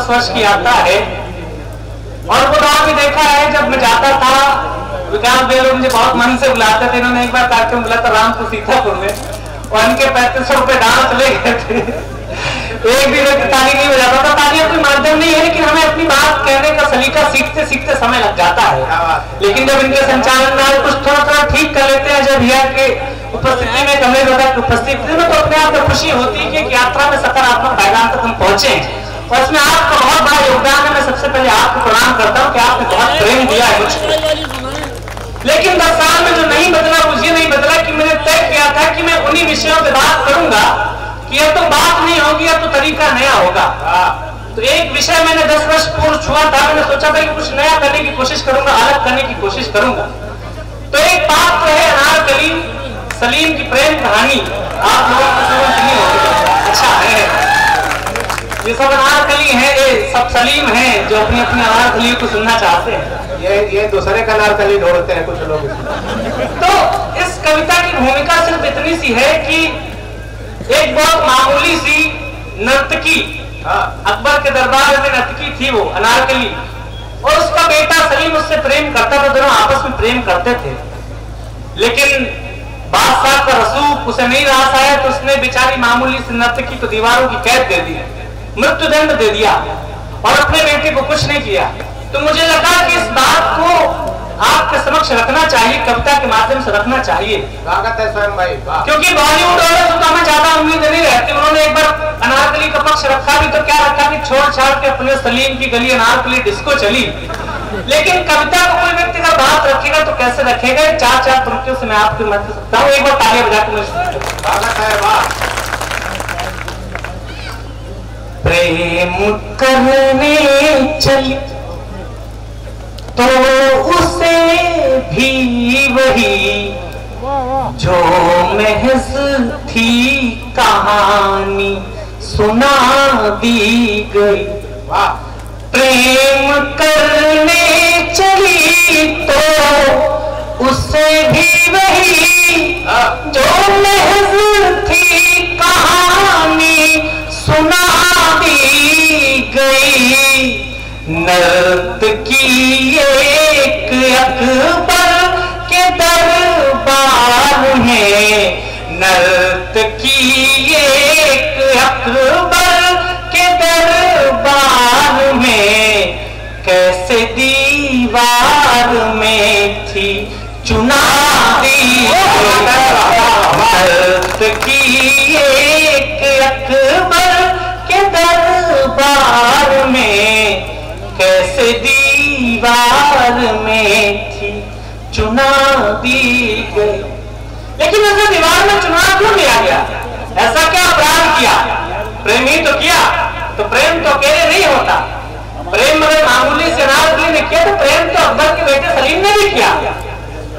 वर्ष की यात्रा है और वो दौर भी देखा है जब मैं जाता था। विकास भाई लोग मुझे बहुत मन से बुलाते थे। इन्होंने एक बार कार्यक्रम बुलाया था रामपुर सीतापुर में और इनके 3500 रुपए डांस चले गए थे। एक भी व्यक्ति ताली नहीं बजाता था। तालियां कोई माध्यम नहीं है, लेकिन हमें अपनी बात कहने का सलीका सीखते सीखते समय लग जाता है। लेकिन जब इनके संचालन में कुछ थोड़ा थोड़ा ठीक कर लेते हैं, जब भैया के उपस्थिति में कमरे की उपस्थिति में, तो अपने आप में खुशी होती है कि यात्रा में सकारात्मक पैगाम तक हम पहुंचे और इसमें आपका बहुत बड़ा योगदान है। मैं सबसे पहले आपको प्रणाम करता हूँ कि आपने बहुत प्रेम दिया है मुझको। लेकिन 10 साल में जो नहीं बदला मुझे नहीं बदला कि मैंने तय किया था कि मैं उन्हीं विषयों पे बात करूंगा कि यह तो बात नहीं होगी, या तो तरीका नया होगा। तो एक विषय मैंने 10 वर्ष पूर्व छुआ था। मैंने सोचा था कि कुछ नया करने की कोशिश करूंगा, अलग करने की कोशिश करूंगा। तो एक बात तो है अनारकली सलीम की प्रेम कहानी, आप लोगों को सुनी होगी। अच्छा है, ये सब अनारकली है, ये सब सलीम हैं जो अपनी अपनी अनारकली को सुनना चाहते हैं। ये दूसरे का अनारकली ढूंढते हैं कुछ लोग। तो इस कविता की भूमिका सिर्फ इतनी सी है कि एक बहुत मामूली सी नर्तकी, अकबर के दरबार में नर्तकी थी वो अनारकली, और उसका बेटा सलीम उससे प्रेम करता था। दोनों आपस में प्रेम करते थे, लेकिन बादशाह का रसूख उसे नहीं रास आया तो उसने बेचारी मामूली सी नर्तकी को दीवारों की कैद दे दी, मृत्युदंड दे दिया और अपने बेटे को कुछ नहीं किया। तो मुझे लगा कि इस बात को आपके समक्ष रखना चाहिए, कविता के माध्यम से रखना चाहिए। स्वागत है स्वयं भाई। क्योंकि बॉलीवुड वालों से तो हमें ज्यादा उम्मीद नहीं रहती। उन्होंने एक बार अनारकली का पक्ष रखा भी तो क्या रखा कि छोड़ छाड़ के अपने सलीम की गली अनारकली डिस्को चली। लेकिन कविता को कोई व्यक्ति अगर बात रखेगा तो कैसे रखेगा? 4-4 पंक्तियों से मैं आपकी मदद कर सकता हूँ। एक बार तालियां बजा के मुझे स्वागत है। वाह। प्रेम करने चली तो उसे भी वही जो महज थी कहानी सुना दी गई। प्रेम करने चली तो उसे भी वही जो महज थी कहानी सुना दी गई। नर्तकी एक अकबर के दरबार में, नर्तकी एक अकबर के दरबार में, कैसे दीवार में थी चुना दी। नर्तकी एक अकबर के दरबार में, कैसे दीवार में थी चुना दी गई। लेकिन ऐसे दीवार में चुना क्यों दिया गया? ऐसा क्या अपराध किया? प्रेम ही तो किया। तो प्रेम तो अकेले नहीं होता। प्रेम अगर मामूली से अनारकली ने किया तो प्रेम तो अकबर के बेटे सलीम ने भी किया।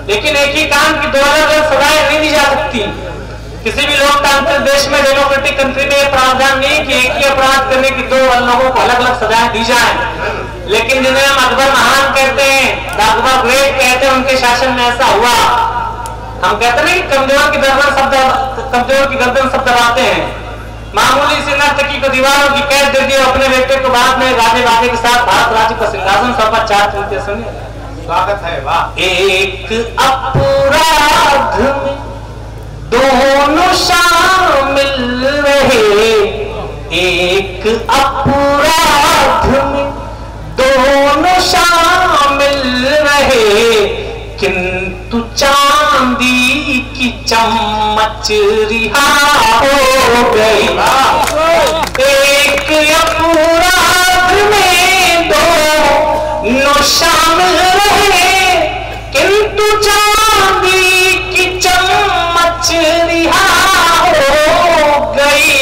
लेकिन एक ही काम की 2 अलग-अलग सजाएं नहीं दी जा सकती। किसी भी लोकतांत्रिक देश में, डेमोक्रेटिक कंट्री में यह प्रावधान नहीं कि एक ही अपराध करने की 2 लोगों को अलग अलग सजाएं दी जाए। लेकिन जिन्हें हम अकबर महान कहते हैं, अकबर ग्रेट कहते हैं, उनके शासन में ऐसा हुआ। हम कहते नहीं कि कमजोर की गर्दन सब दबाते हैं। मामूली सी नर्तकी को दीवारों की कैद दे दी, अपने बेटे को बाद में राजे बाजे के साथ भारत राज्य का सिंहासन सौंपा। 4 पंक्तियां सुनिए। स्वागत है। वाह। एक अपराध में दोनों शामिल रहे, एक अपराध में दोनों शामिल रहे, किंतु चांदी की चम्मच रिहा हो गई। एक अपराध में दोनों शामिल रहे, किंतु चांदी की चम्मच रिहा हो गई।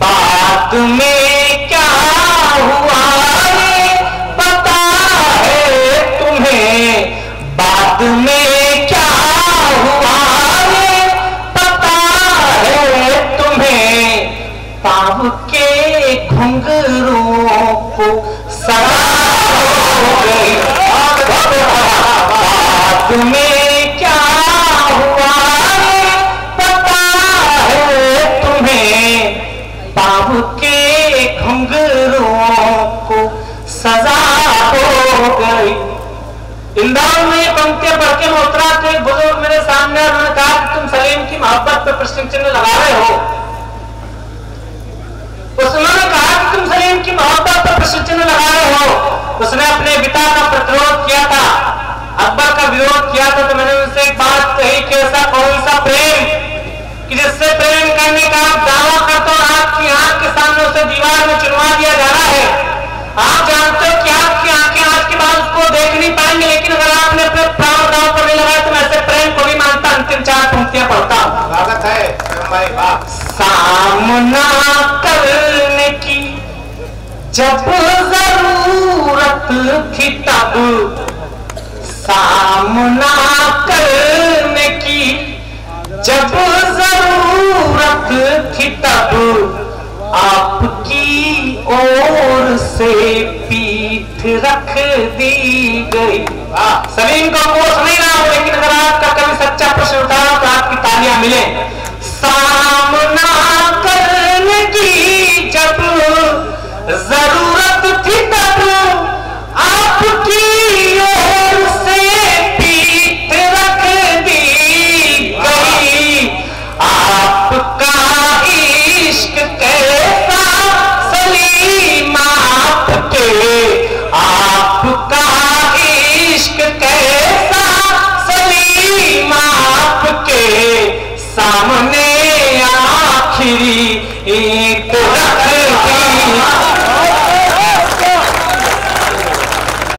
बाद में क्या हुआ पता है तुम्हें? बाद में क्या हुआ पता है तुम्हें? पाँव के घुंघरूओं को सड़ा हो गई। बाद में क्या हुआ पता है तुम्हें? पाँव के घुंघरूओं मोहब्बत पे प्रश्न चिन्ह लगा रहे हो। उन्होंने कहा कि तुम सलीम की मोहब्बत पर प्रश्न चिन्ह लगा रहे हो। उसने अपने पिता का प्रतिरोध किया था, अकबर का विरोध किया था। तो मैंने उनसे एक बात कही कि ऐसा कौन सा प्रेम कि जिससे प्रेम करने का आप दावा करते हो, आपकी आंख के सामने उसे दीवार में चुनवा दिया जा रहा है। आप जानते हो कि आपकी आंखें आज के बाद उसको देख नहीं पाएंगे, लेकिन अगर आपने अपने प्राण दाव पर नहीं लगाया तो मैं ऐसे प्रेम को भी मानता। अंतिम 4 पंक्तियां पढ़ता हूं। स्वागत है स्वयं भाई, वाह। सामना करने की जब जरूरत थी तब, सामना करने की जब जरूरत थी तब, आपकी ओर से पीठ रख दी गई। सलीम को कोस नहीं रहा हूं, लेकिन अगर आपका कभी सच्चा प्रश्न उठाया तो आपकी तालियां मिले। सामना